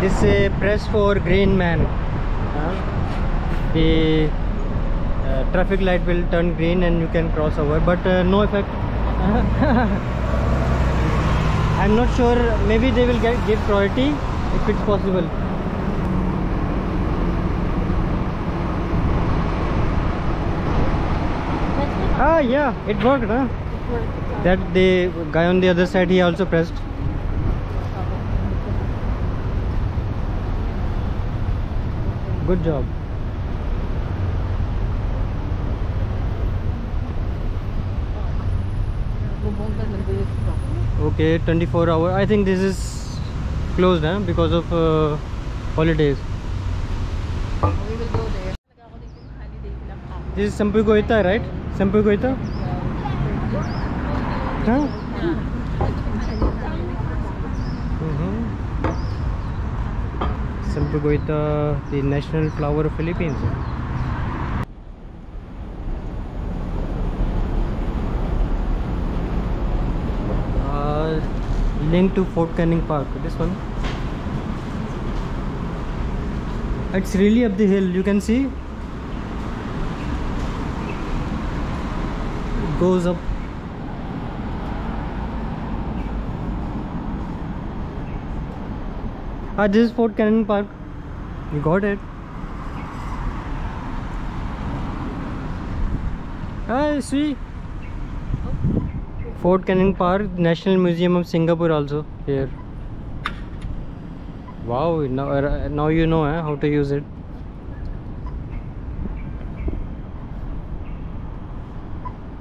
This press for green man. The traffic light will turn green and you can cross over, but no effect. I'm not sure, maybe they will give priority if it's possible. Ah yeah, it worked, huh? That the guy on the other side, he also pressed. Good job. Okay, 24 hour. I think this is closed, huh? Because of holidays. We will go there. This is Sampuy Goita, right? Sampuy Goita? Huh? Sampuy Goita, the national flower of Philippines. Link to Fort Canning Park. This one. It's really up the hill. You can see. It goes up. Ah, this is Fort Canning Park. You got it. Ah, see. Fort Canning Park, National Museum of Singapore also here. Wow, now you know how to use it.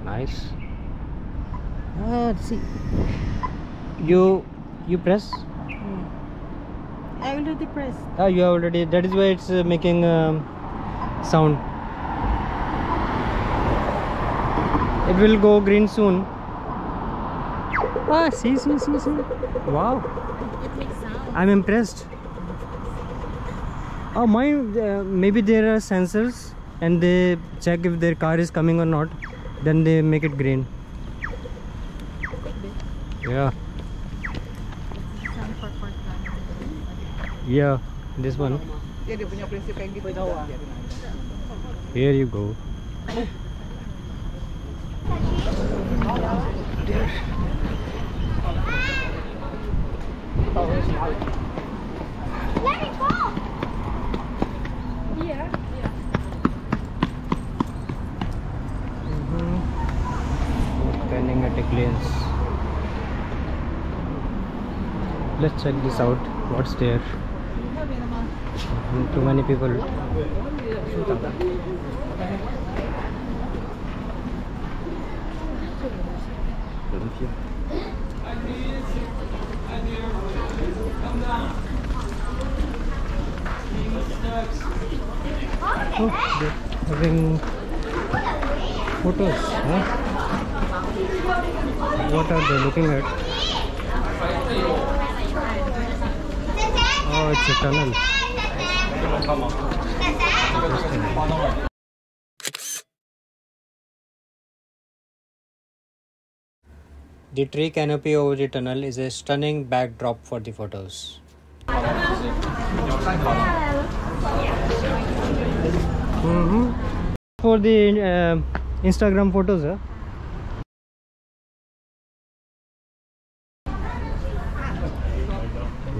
Nice. Ah, see. You press? I already pressed. Ah, you already. That is why it's making sound. It will go green soon. Ah, see. Wow. It makes sound. I'm impressed. Oh, maybe there are sensors and they check if their car is coming or not. Then they make it green. Yeah. Yeah, this one. Here you go. There. Let it go. Yeah. Canning at a glance. Let's check this out. What's there? Too many people. Oh, they're having photos, huh? What are they looking at? Oh, it's a tunnel. The tree canopy over the tunnel is a stunning backdrop for the photos. For the Instagram photos, huh?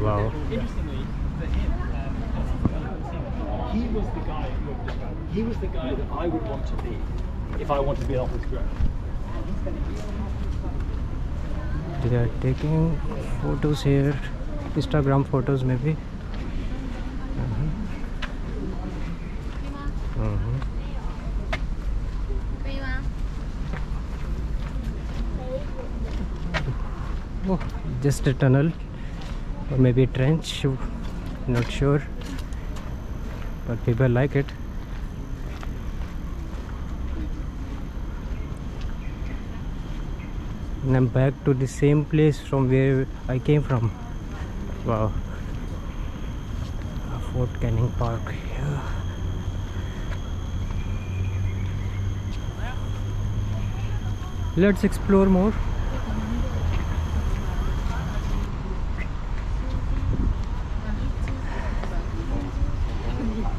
Wow. Interestingly, for him, he was the guy that I would want to be if I wanted to be an office grower. They are taking photos here, Instagram photos maybe. Oh, just a tunnel or maybe a trench, not sure, but people like it. And I'm back to the same place from where I came from. Wow. Fort Canning Park. Yeah. Let's explore more.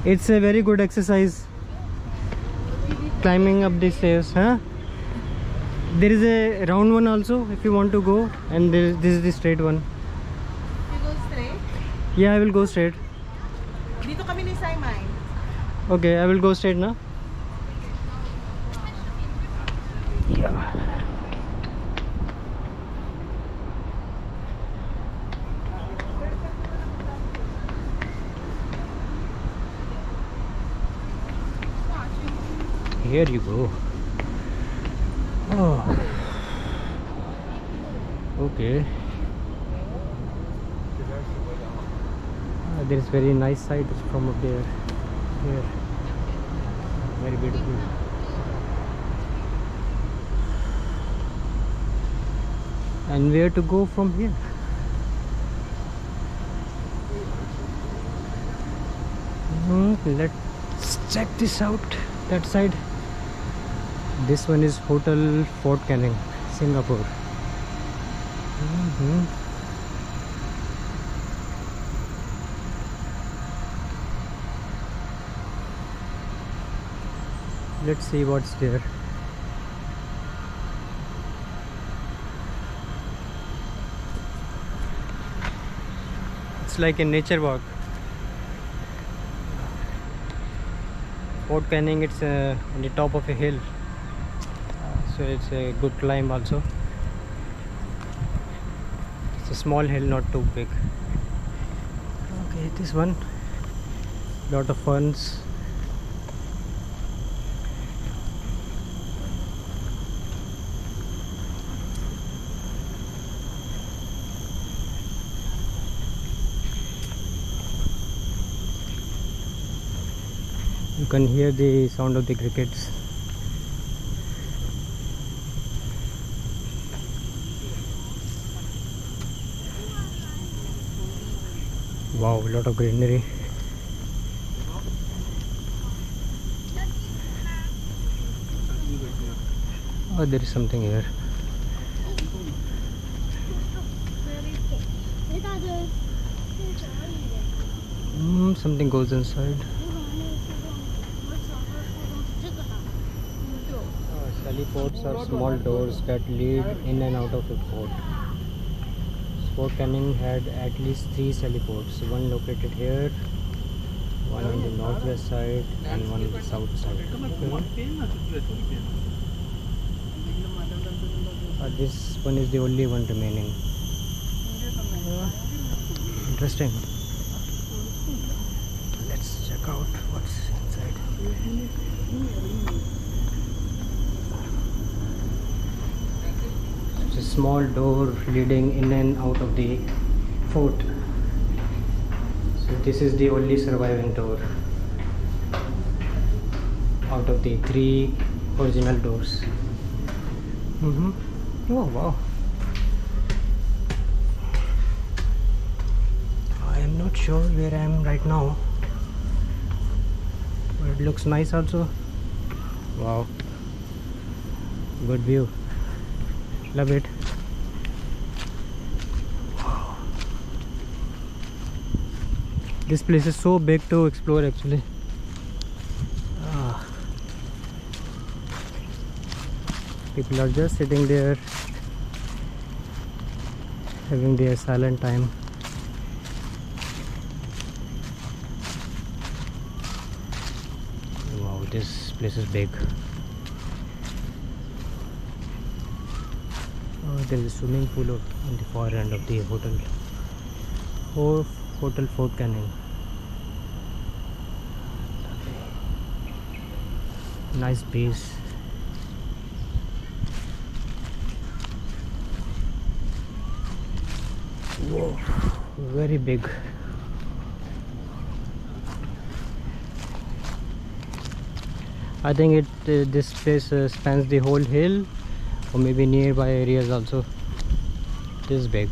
It's a very good exercise. Climbing up the stairs, huh? There is a round one also if you want to go, and this is the straight one. You go straight. Yeah, I will go straight. Dito kami ni Simon. Okay, I will go straight now. Yeah. Here you go. Oh. Okay. There is very nice sight from up there. Here. Very beautiful. And where to go from here? Let's check this out. That side. This one is Hotel Fort Canning, Singapore. Let's see what's there. It's like a nature walk. Fort Canning, it's on the top of a hill, so it's a good climb also. It's a small hill, not too big. Okay, this one, lot of ferns. You can hear the sound of the crickets. Wow, a lot of greenery. Oh, there is something here. Something goes inside. Sally ports are small doors that lead in and out of a port. Fort Canning had at least 3 sally ports, one located here, one on the northwest side and one on the south side. This one is the only one remaining. Interesting. Let's check out what's inside. It's a small door leading in and out of the fort. So this is the only surviving door out of the 3 original doors. Oh wow. I am not sure where I am right now, but it looks nice also. Wow, good view, love it. Wow. This place is so big to explore actually. People are just sitting there having their silent time. Wow, this place is big. Oh, there is a swimming pool on the far end of the hotel. Hotel Fort Canning. Nice base. Whoa, very big. I think this place spans the whole hill, or maybe nearby areas also. This is big.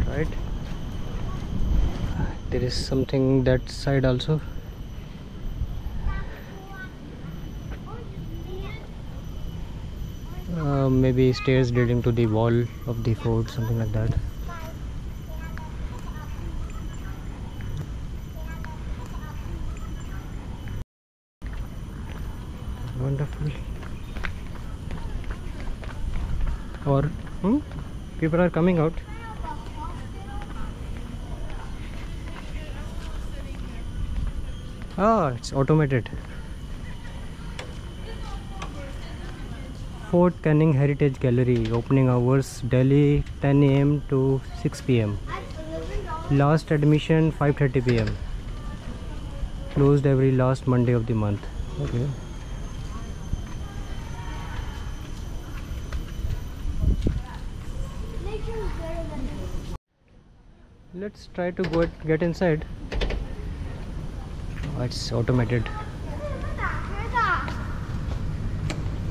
Right. There is something that side also. maybe stairs leading to the wall of the fort, something like that. Wonderful. Or people are coming out. Ah, it's automated. Fort Canning Heritage Gallery, opening hours Delhi 10 AM to 6 PM. Last admission 5:30 PM. Closed every last Monday of the month. Okay. Let's try to get inside. Oh, it's automated.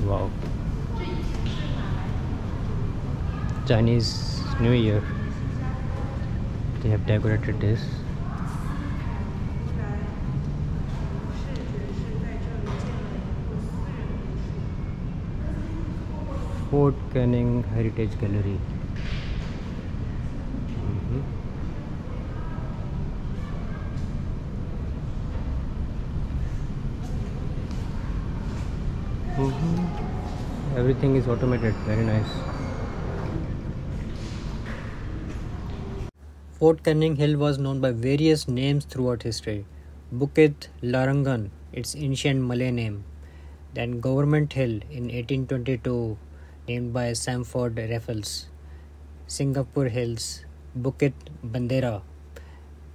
Wow. Chinese New Year. They have decorated this. Fort Canning Heritage Gallery. Everything is automated. Very nice. Fort Canning Hill was known by various names throughout history. Bukit Larangan, its ancient Malay name. Then Government Hill in 1822, named by Samford Raffles. Singapore Hills, Bukit Bandera.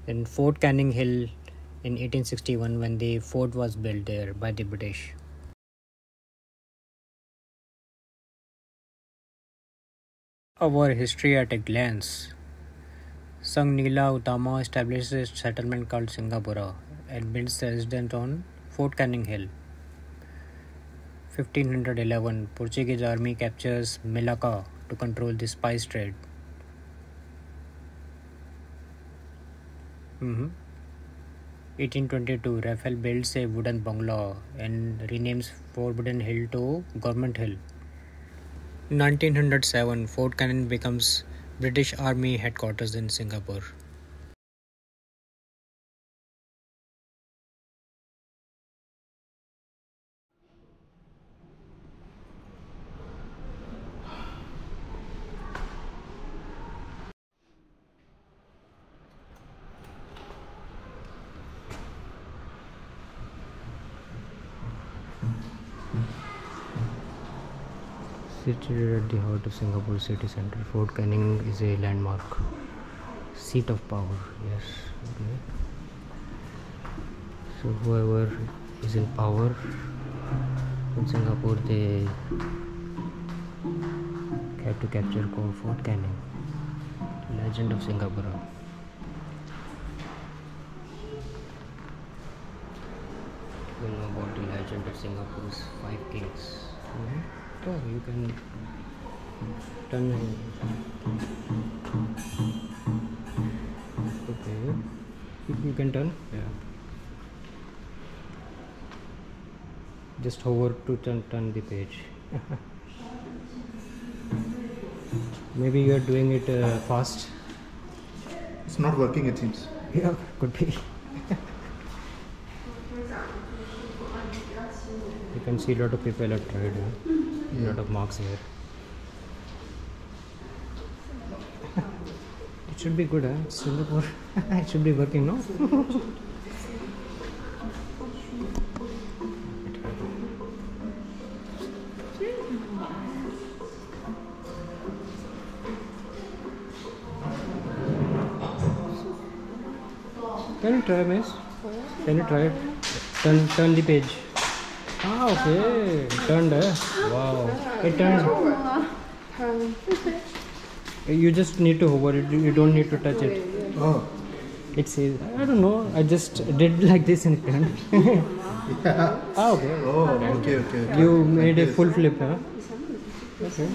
Then Fort Canning Hill in 1861, when the fort was built there by the British. Our history at a glance. Sang Nila Utama established a settlement called Singapura and built a residence on Fort Canning Hill. 1511, Portuguese army captures Malacca to control the spice trade. 1822, Raphael builds a wooden bungalow and renames Forbidden Hill to Government Hill. 1907, Fort Canning becomes British Army headquarters in Singapore. Situated at the heart of Singapore city centre, Fort Canning is a landmark. Seat of power, yes. Okay. So whoever is in power in Singapore, they have to capture Fort Canning. Legend of Singapore. You know about the legend of Singapore's 5 kings. Oh, you can turn it. Okay, you can turn. Yeah. Just hover to turn the page. Maybe you are doing it fast. It's not working, it seems. Yeah, could be. You can see a lot of people have tried. A lot of marks here. It should be good, huh? Singapore. It should be working, no? Can you try, miss? Can you try it? Turn the page. Ah, okay. It turned, wow. It turned. You just need to hover it. You don't need to touch it. Oh. It says, I don't know. I just did like this and it turned. Yeah. Ah, okay. Oh, okay. You made a full flip, huh? Okay.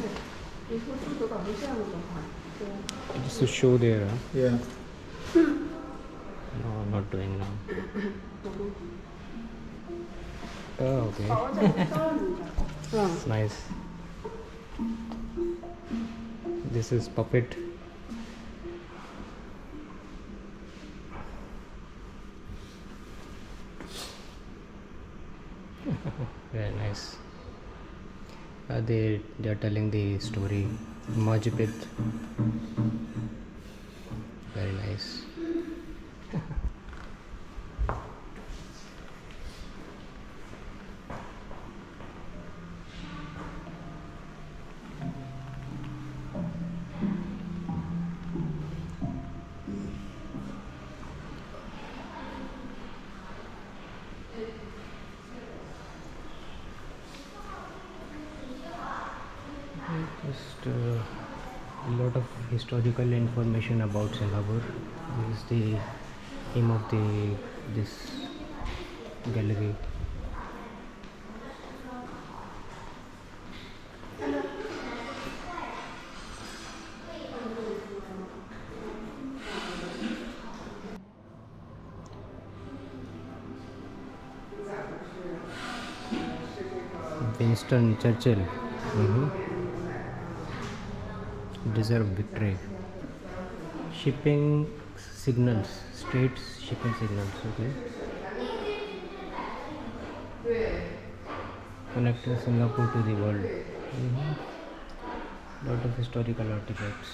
Just to show there, huh? Yeah. No, I'm not doing now. Oh, okay. It's nice. This is puppet. Very nice. They are telling the story. Majapit. Very nice. Just a lot of historical information about Singapore. This is the aim of this gallery. Winston Churchill. Deserve victory. Shipping signals, straight shipping signals. Okay. Connecting Singapore to the world. Lot of historical artifacts.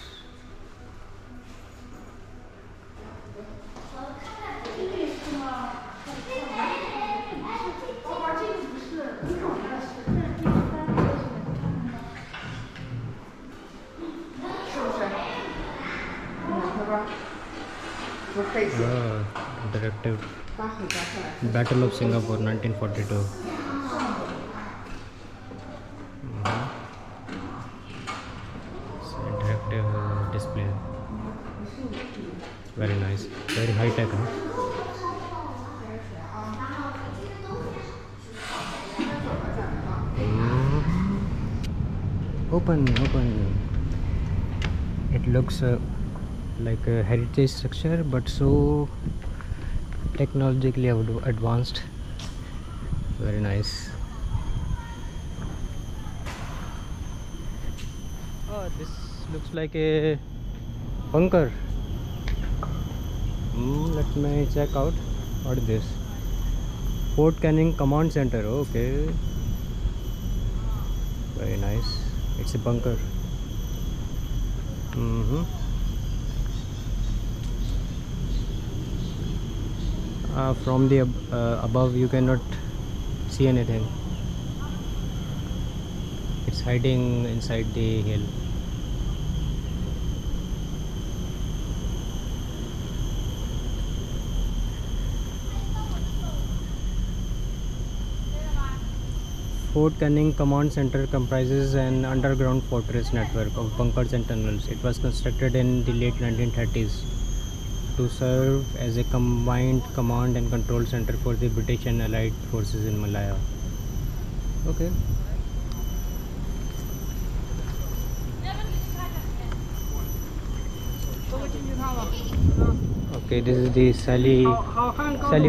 Interactive. Battle of Singapore 1942. Interactive display. Very nice. Very high tech. Open. It looks like a heritage structure, but so technologically advanced. Very nice. Oh, this looks like a bunker. Let me check out. What is this? Fort Canning Command Center. Okay. Very nice. It's a bunker. From the above you cannot see anything. It's hiding inside the hill. Fort Canning Command Center comprises an underground fortress network of bunkers and tunnels. It was constructed in the late 1930s to serve as a combined command and control center for the British and Allied forces in Malaya. Okay. Okay, this is the Sally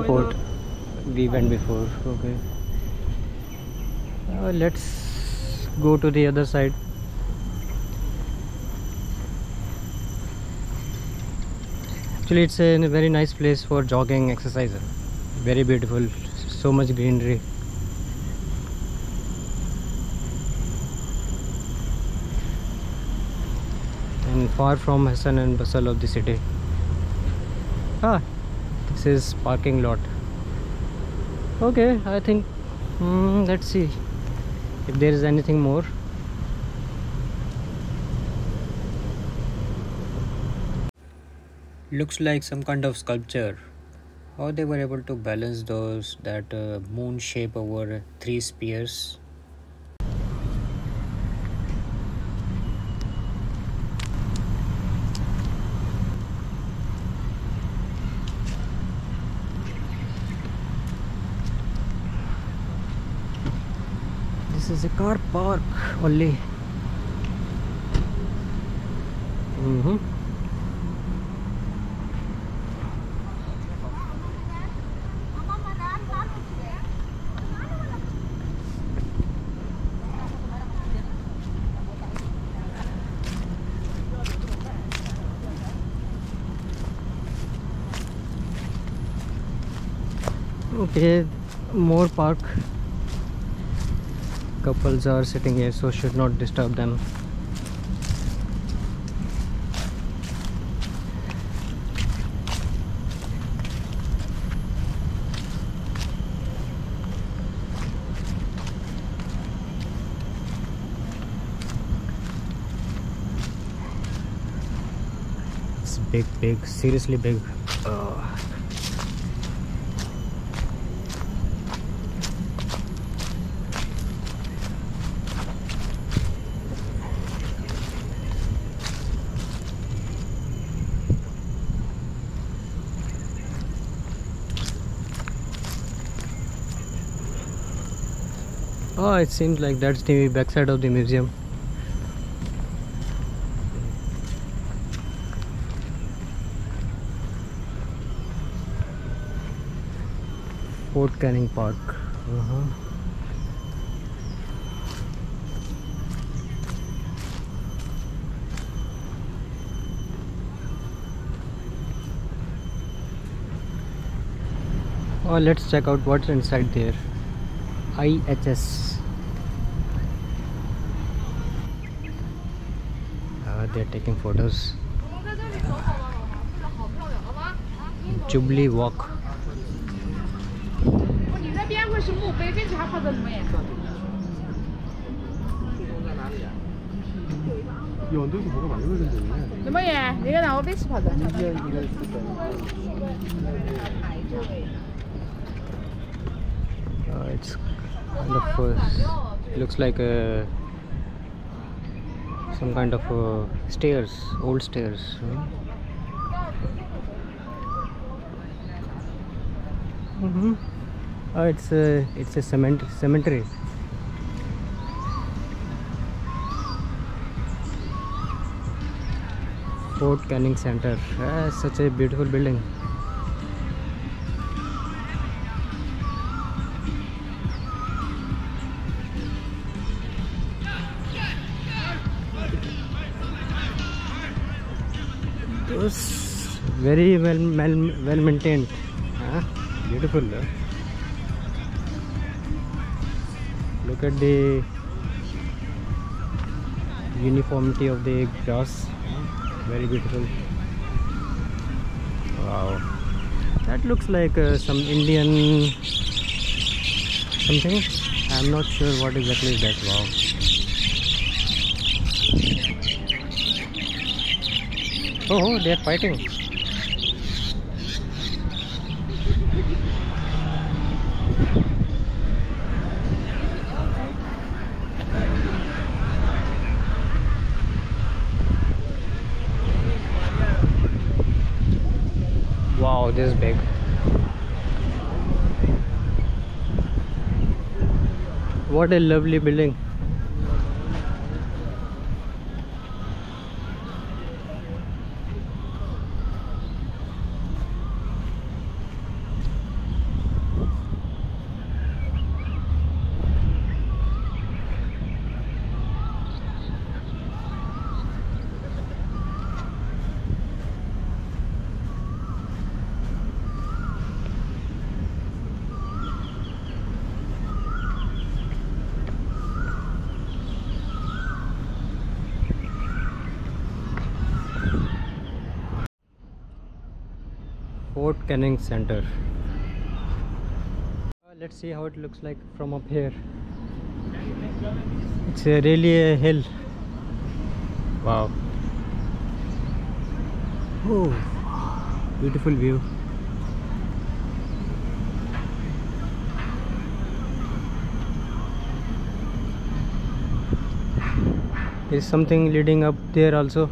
Port we went before. Okay. Let's go to the other side. Actually, it's a very nice place for jogging, exercise. Very beautiful, so much greenery. And far from hustle and bustle of the city. This is parking lot. Okay, I think let's see if there is anything more. Looks like some kind of sculpture. How they were able to balance that moon shape over 3 spheres. This is a car park only. Okay, more park. Couples are sitting here, so should not disturb them. It's big, seriously big. Oh, it seems like that's the backside of the museum. Fort Canning Park. Oh, let's check out what's inside there. IHS. They're taking photos. Jubilee Walk. 你那边会是墓碑，这只还跑到什么颜色？有很多是博物馆，有的是人的。什么耶？那个让我别吃跑的。It's kind of looks like some kind of stairs, old stairs. It's a cemetery. Fort Canning Center. Such a beautiful building. Those very well maintained. Beautiful. Look at the uniformity of the grass. Very beautiful. Wow, that looks like some Indian something. I'm not sure what exactly is that. Wow. Oh, they are fighting. Wow, this is big. What a lovely building. Fort Canning Center. Let's see how it looks like from up here. It's really a hill. Wow. Oh, beautiful view. There's something leading up there also.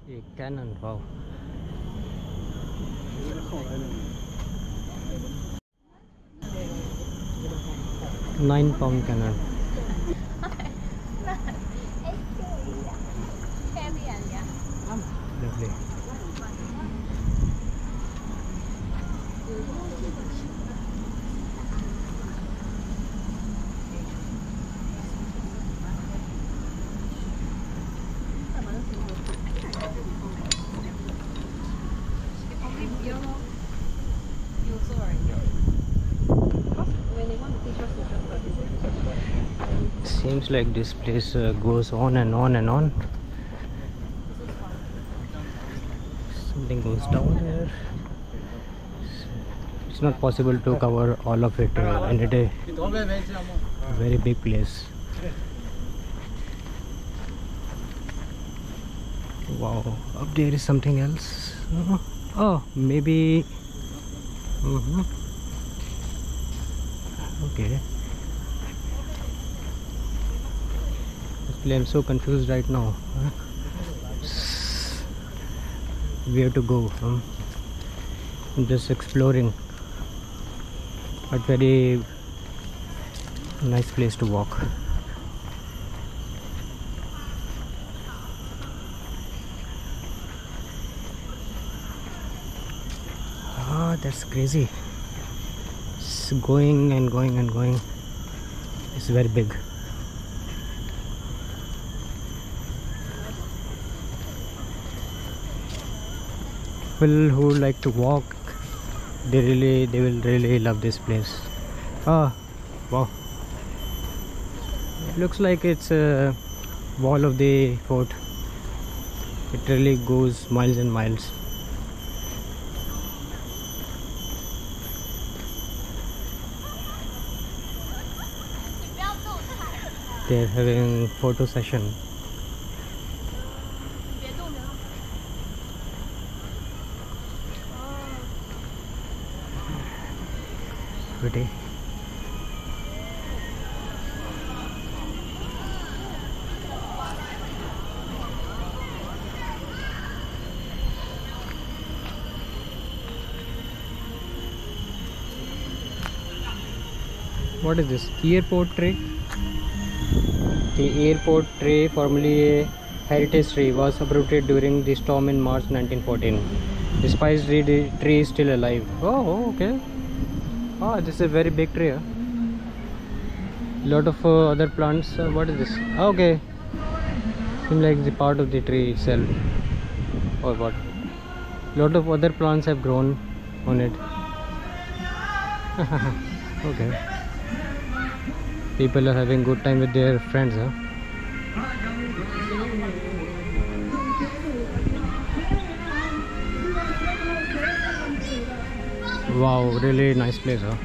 A cannon, wow. £9 cannon. Lovely. Seems like this place goes on and on and on. Something goes down there. It's not possible to cover all of it in a day. Very big place. Wow, up there is something else. Oh, maybe. Okay. Actually, I'm so confused right now. Where to go? I'm just exploring. But very nice place to walk. Ah, that's crazy. It's going and going and going. It's very big. People who like to walk, they will really love this place. Ah, wow. It looks like it's a wall of the fort. It really goes miles and miles. They're having photo session. Pretty. What is this? Airport tree? The airport tree, formerly a heritage tree, was uprooted during the storm in March 1914. Despite the tree is still alive. Oh, okay. Oh, this is a very big tree. Lot of other plants. What is this? Okay. Seems like the part of the tree itself, or what? Lot of other plants have grown on it. Okay. People are having good time with their friends, huh? Wow, really nice place, huh?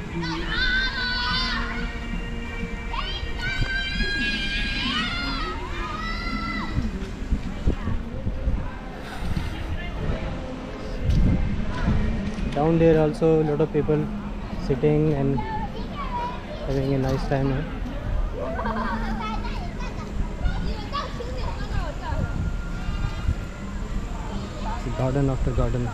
Down there also a lot of people sitting and having a nice time, huh? Garden after garden.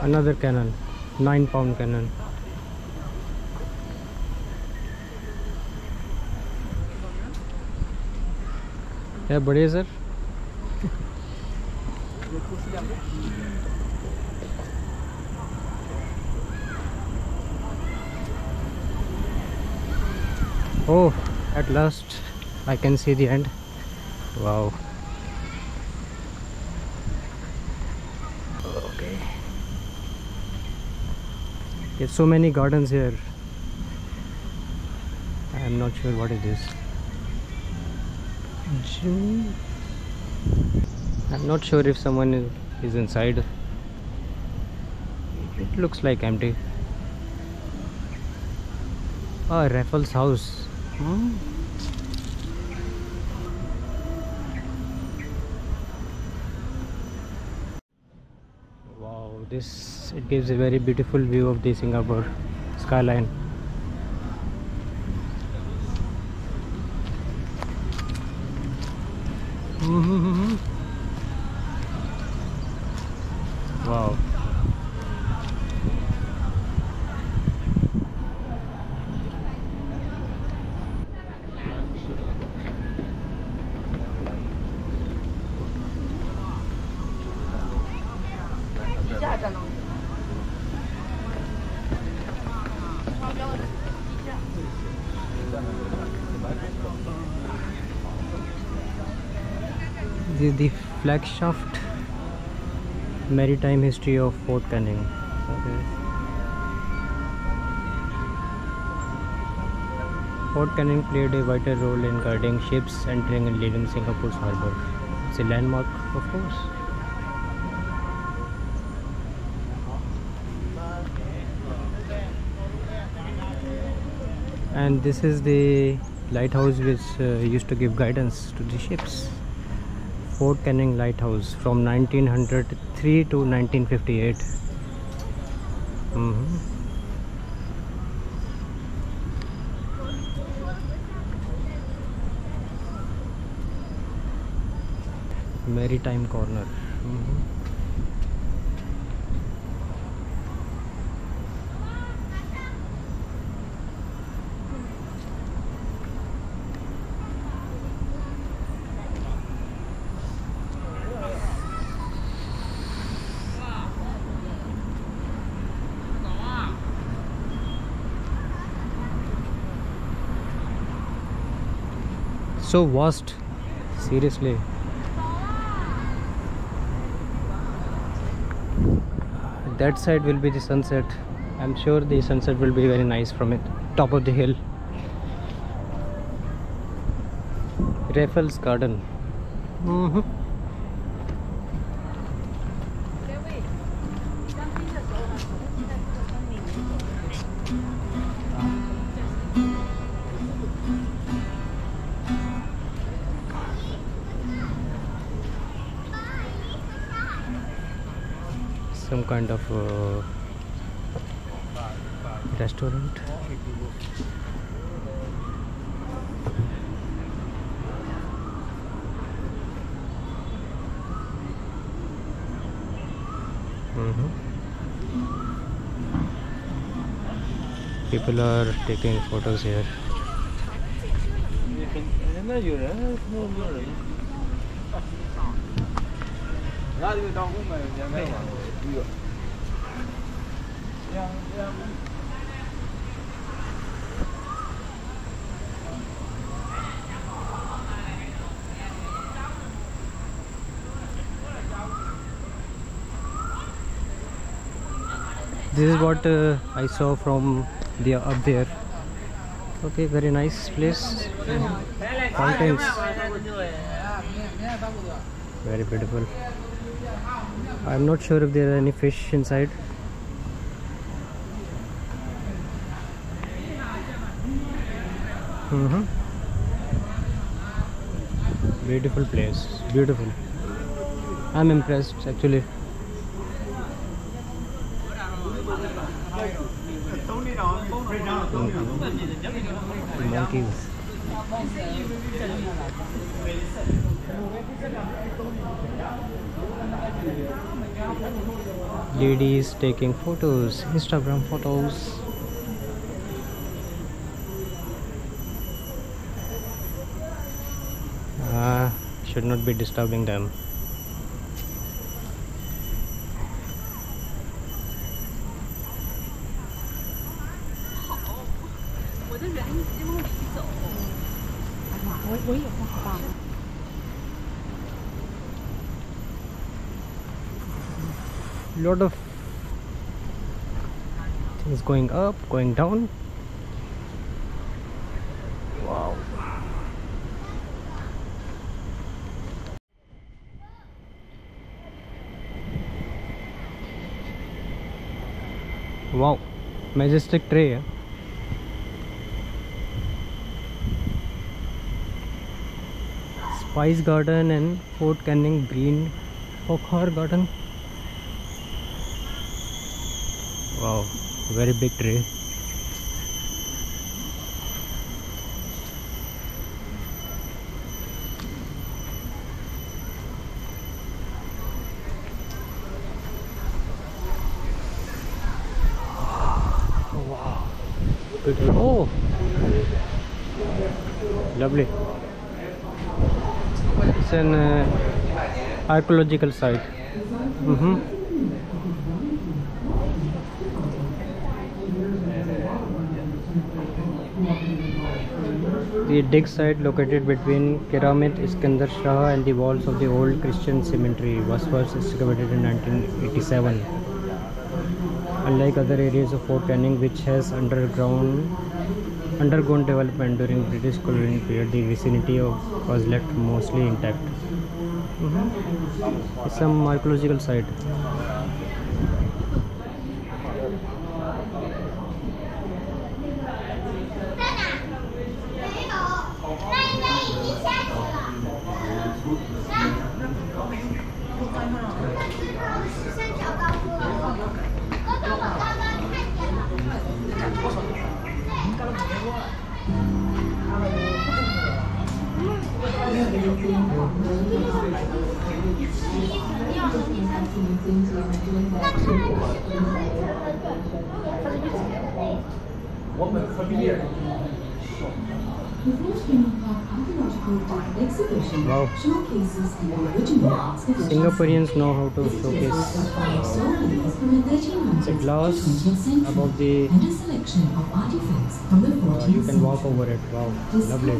Another cannon, 9-pound cannon. Yeah, बढ़िया sir. Oh, at last I can see the end. Wow. Okay. There's so many gardens here. I am not sure what it is. I'm not sure if someone is inside. It looks like empty. Ah, Raffles house. Wow, it gives a very beautiful view of the Singapore skyline. Wow. This is the Flagstaff Maritime History of Fort Canning. Okay. Fort Canning played a vital role in guarding ships entering and leaving Singapore's harbour. It's a landmark, of course. And this is the lighthouse which used to give guidance to the ships. Fort Canning Lighthouse from 1903 to 1958. Maritime corner. So vast, seriously. That side will be the sunset. I'm sure the sunset will be very nice from it, top of the hill. Raffles Garden. Some kind of restaurant. People are taking photos here. This is what I saw from the up there. Okay, very nice place. Fountains, very beautiful. I'm not sure if there are any fish inside. Beautiful place, beautiful. I'm impressed actually. Monkeys. Ladies taking photos, Instagram photos. Should not be disturbing them. Lot of things going up, going down. Wow. Wow, majestic tray. Spice Garden and Fort Canning Green Fokhar Garden. Wow, very big tray. Wow, beautiful. Oh, lovely. It's an archaeological site. The dig site located between Keramet Iskandar Shah and the walls of the old Christian cemetery was first excavated in 1987. Unlike other areas of Fort Canning, which has undergone development during British colonial period, the vicinity was left mostly intact. It's some archaeological site. Wow. Singaporeans know how to showcase the glass above the. You can walk over it. Wow, lovely.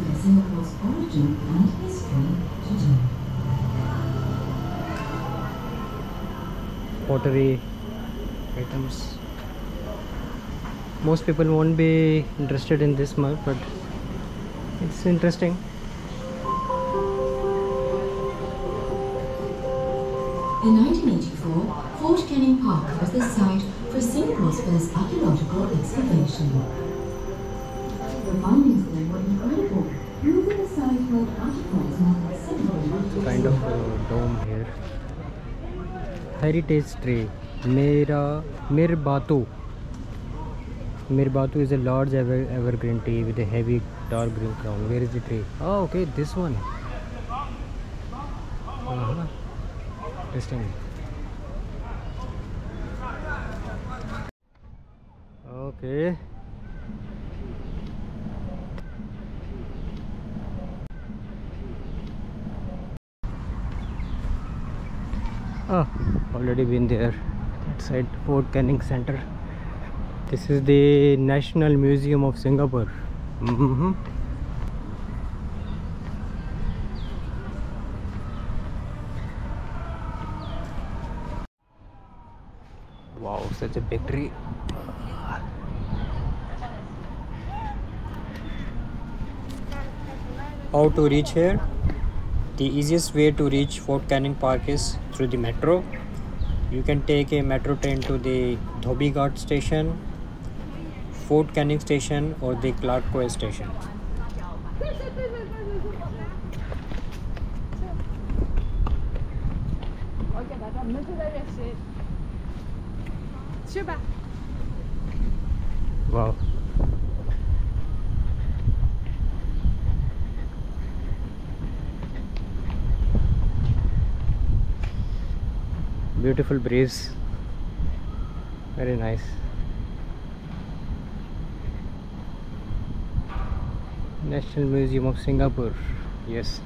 Pottery items. Most people won't be interested in this much, but it's interesting. In 1984, Fort Canning Park was the site for Singapore's first archaeological excavation. The findings there were incredible, proving the site held artifacts more than 700 Kind of a dome here. Heritage tree, Mirbatu. Mirbatu is a large evergreen tree with a heavy dark green crown. Where is the tree? Oh, okay, this one. Interesting. Okay. Oh, already been there. Outside Fort Canning Center. This is the National Museum of Singapore. Wow, such a big tree. How to reach here? The easiest way to reach Fort Canning Park is through the metro. You can take a metro train to the Dhobi Ghat station, Fort Canning station, or the Clark Quay station. Wow. Beautiful breeze. Very nice. National Museum of Singapore. Yes.